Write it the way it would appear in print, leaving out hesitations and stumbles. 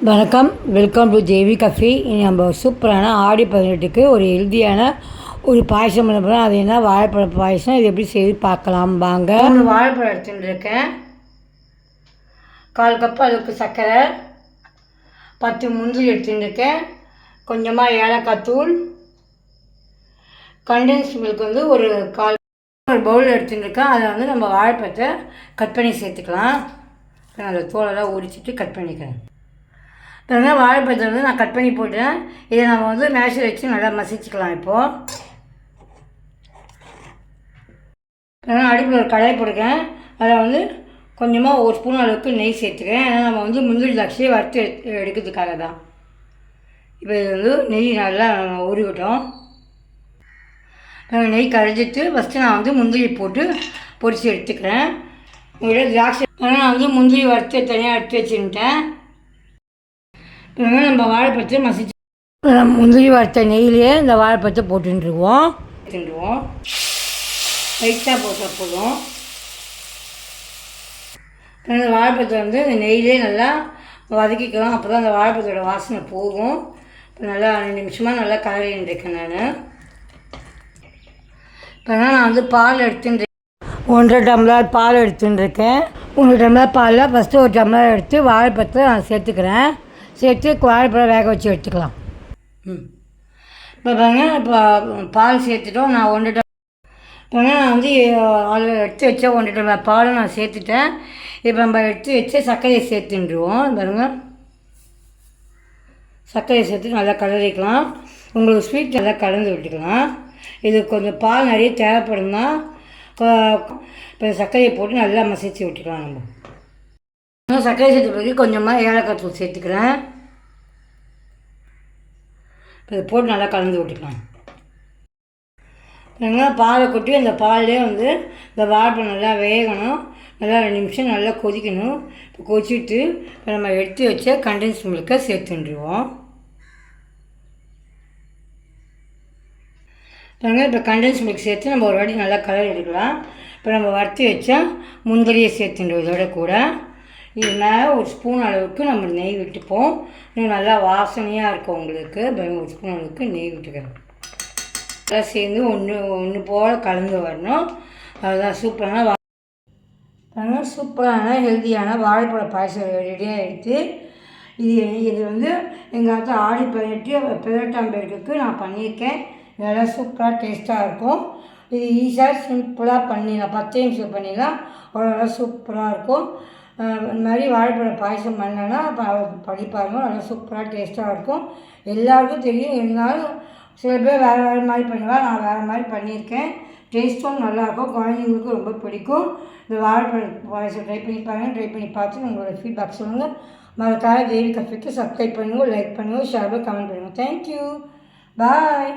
வணக்கம், welcome to JV cafe. நம்ம சூப்பரான ஆடி 18க்கு ஒரு ஹெல்த்தியான ஒரு பாயசம் பண்ண போகிறோம். அது என்ன வாழைப்பழ பாயசம். இது எப்படி செய்து பார்க்கலாம் வாங்க. 3 வாழைப்பழம் எடுத்துட்டுருக்கேன். 1/4 கப் அளவுக்கு சர்க்கரை, 10 முந்திரி எடுத்துட்டுருக்கேன், கொஞ்சமாக ஏலக்காய் தூள், கண்டென்ஸ் மில்க் வந்து ஒரு பவுல் எடுத்துட்டுருக்கேன். அதில் நம்ம வாழைப்பழத்தை கட் பண்ணி சேர்த்துக்கலாம். அதில் தோலெல்லாம் உரிச்சிட்டு கட் பண்ணிக்கிறேன். இப்போ வாழைப்பழத்தை நான் கட் பண்ணி போட்டேன். இதை நம்ம மேஷர் வச்சு நல்லா மசிச்சுக்கலாம். இப்போது அடுப்பில் ஒரு கடாய் போட்டுருக்கேன். அதில் கொஞ்சமாக 1 ஸ்பூன் அளவுக்கு நெய் சேர்த்துக்கிறேன். ஏன்னா நம்ம முந்திரி திராட்சையை வறுத்து எடுக்கிறதுக்காக தான். இப்போ இது நெய் நல்லா உருகட்டும். நெய் கரைஞ்சிட்டு ஃபஸ்ட்டு நான் முந்திரி போட்டு பொரித்து எடுத்துக்கிறேன். உங்களோட திராட்சை நான் முந்திரி வறுத்து தனியாக எடுத்து வச்சுட்டேன். நம்ம வாழைப்பழத்தை மசிச்சு முந்திரி வறுத்த நெய்லேயே இந்த வாழைப்பழத்தை போட்டுருவோம். லைட்டாக போட்டால் போதும். இந்த வாழைப்பழத்தை இந்த நெய்லேயே நல்லா வதக்கிக்கலாம். அப்போ தான் அந்த வாழைப்பழத்தோட வாசனை போகும். இப்போ நல்லா 2 நிமிஷமாக நல்லா கலரிட்டுருக்கேன். நான் பால் எடுத்துட்டுருக்கேன். 1.5 டம்ளர் பால் எடுத்துட்டுருக்கேன். 1 டம்ளர் பாலில் ஃபஸ்ட்டு 1 டம்ளர் எடுத்து வாழைப்பழத்தை நான் சேர்த்துக்கிறேன். சேர்த்து வாழைப்பழம் வேக வச்சு எடுத்துக்கலாம். இப்போ இப்போ பால் சேர்த்துட்டோம். நான் 1 டம்ளர் நான் அதில் எடுத்து வச்ச 1 டம்ளர் பாலும் நான் சேர்த்துட்டேன். இப்போ நம்ம எடுத்து வச்சு சர்க்கரையை சேர்த்துட்டுருவோம். பாருங்கள், சர்க்கரையை சேர்த்து நல்லா கலரிக்கலாம். உங்களுக்கு ஸ்வீட் நல்லா கலந்து விட்டுக்கலாம். இது கொஞ்சம் பால் நிறைய தேவைப்படும்னா இப்போ சர்க்கரையை போட்டு நல்லா மசிச்சு விட்டுக்கலாம். நம்ம சர்க்கரை சேர்த்த பிறகு கொஞ்சமாக ஏலக்காய் தூள் சேர்த்துக்கிறேன். இதை போட்டு நல்லா கலந்து விட்டுக்கலாம். பாலை கொட்டி அந்த பால்லே இந்த வாழைப்பழம் நல்லா வேகணும். நல்லா 2 நிமிஷம் நல்லா கொதிக்கணும். இப்போ கொதிச்சுட்டு இப்போ நம்ம எடுத்து வச்ச கண்டென்ஸ் மில்கை சேர்த்துட்டுருவோம். இப்போ கண்டென்ஸ் மில்க் சேர்த்து நம்ம ஒரு வாட்டி நல்லா கலர் எடுக்கலாம். இப்போ நம்ம வறுத்து வச்சா முந்திரியை சேர்த்துடுவோம். இதோட கூட இது மேலே 1 ஸ்பூன் அளவுக்கு நம்ம நெய் விட்டுப்போம். இன்னும் நல்லா வாசனையாக இருக்கும் உங்களுக்கு. 1 ஸ்பூன் அளவுக்கு நெய் விட்டுக்கிறோம். நல்லா சேர்ந்து ஒன்று போல் கலந்து வரணும். அதுதான் சூப்பரான ஹெல்த்தியான வாழைப்பழ பாயசம் ரெடியாக எடுத்து இது எங்கள் ஆடி 18 பேருக்கு நான் பண்ணியிருக்கேன். இதெல்லாம் சூப்பராக டேஸ்ட்டாக இருக்கும். இது ஈஸியாக சிம்பிளாக பண்ணிடலாம். 10 நிமிஷம் பண்ணிடலாம். அவ்வளோ சூப்பராக இருக்கும். இந்த மாதிரி வாழைப்பழ பாயசம் பண்ணேன்னா படிப்பாங்க. நல்லா சூப்பராக டேஸ்ட்டாக இருக்கும். எல்லாருக்கும் தெரியும். இருந்தாலும் சில பேர் வேறு மாதிரி பண்ணுவாள். நான் வேறு மாதிரி பண்ணியிருக்கேன். டேஸ்ட்டும் நல்லாயிருக்கும். குழந்தைங்களுக்கும் ரொம்ப பிடிக்கும். இந்த வாழைப்பழ பாயசம் ட்ரை பண்ணி பாருங்கள். ட்ரை பண்ணி பார்த்து உங்களோட ஃபீட்பேக் சொல்லுங்கள். மறக்காத ஜேவி கஃபேக்கு சப்ஸ்கிரைப் பண்ணுங்கள், லைக் பண்ணுங்கள், ஷேர் கமெண்ட் பண்ணுங்கள். தேங்க்யூ, பாய்.